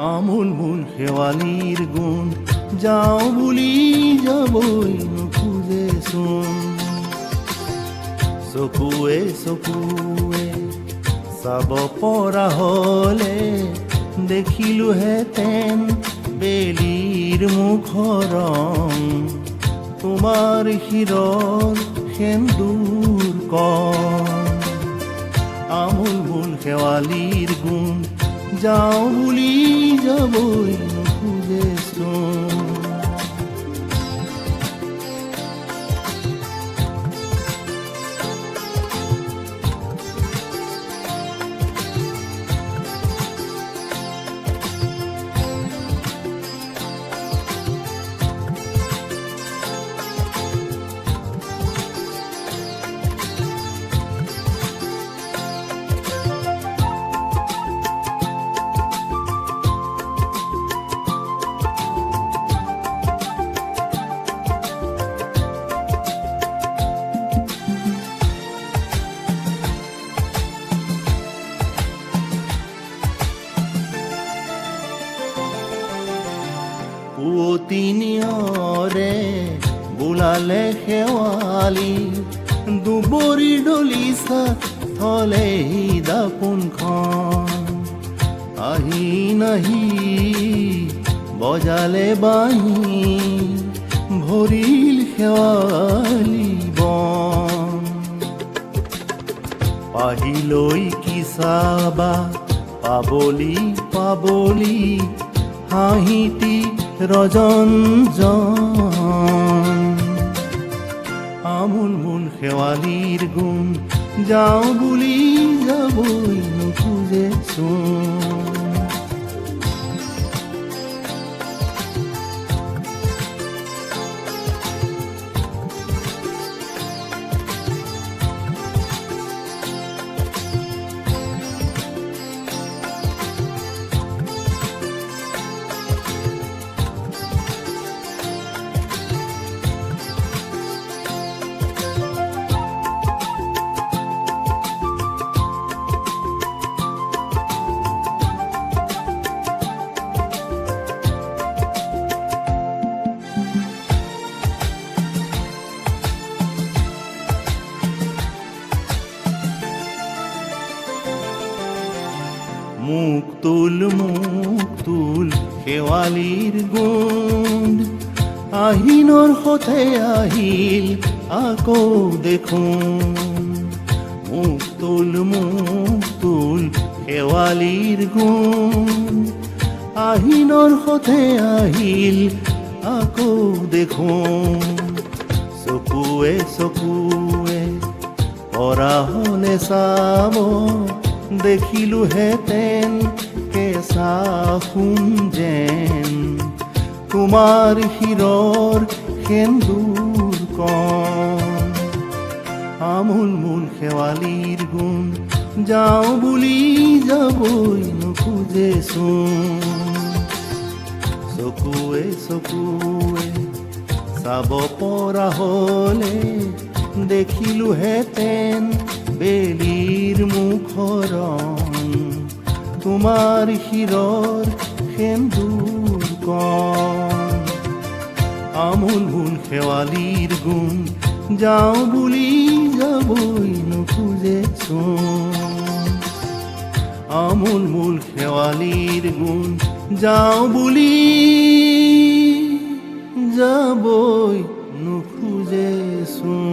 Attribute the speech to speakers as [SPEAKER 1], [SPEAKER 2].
[SPEAKER 1] আমূল মূল শেৱালিৰ গুণ যাওঁ বুলি যাবই নোখোজেচোন। চকুৱে চকুৱে চাব পৰা হ'লে দেখিলোহেঁতেন বেলিৰ মুখৰ ৰং। তোমাৰ শিৰৰ সেন্দুৰ কণ আমূল মূল শেৱালিৰ গুণ যাওঁ বুলি যাবই নোখোজেচোন। পুৱতিনিয়ৰে বোলালে শেৱালি দুবৰি দলিচা থলেহি দাপোনখন। আহি নাহি বজালে বাঁহী ভৰিল শেৱালি বন। পাহিলৈ কি চাবা পাবলি পাবলি হাঁহিটি ৰজনজন। আমূল মূল শেৱালিৰ গুণ যাওঁ বুলি যাবই নোখোজেচোন। মুখ তুল শেৱালিৰ গুণ আহিনৰ সতে আহিল আকৌ দেখোন। মুখ তুল শেৱালিৰ গুণ আহিনৰ সতে আহিল আকৌ দেখোন। চকুৱে চকুৱে পৰা হ'লে চাব দেখিলোহেঁতেন কেঁচা সোণ যেন তোমাৰ শিৰৰ সেন্দুৰ কণ। আমূল মূল শেৱালিৰ গুণ যাওঁ বুলি যাবই নোখোজেচোন। চকুৱে চকুৱে চাব পৰা হ'লে দেখিলোহেঁতেন বেলিৰ মুখৰ ৰং। তোমাৰ শিৰৰ সেন্দুৰ কণ আমূল মূল শেৱালিৰ গুণ যাওঁ বুলি যাবই নোখোজেচোন। আমূল মূল শেৱালিৰ গুণ যাওঁ বুলি যাবই নোখোজেচোন।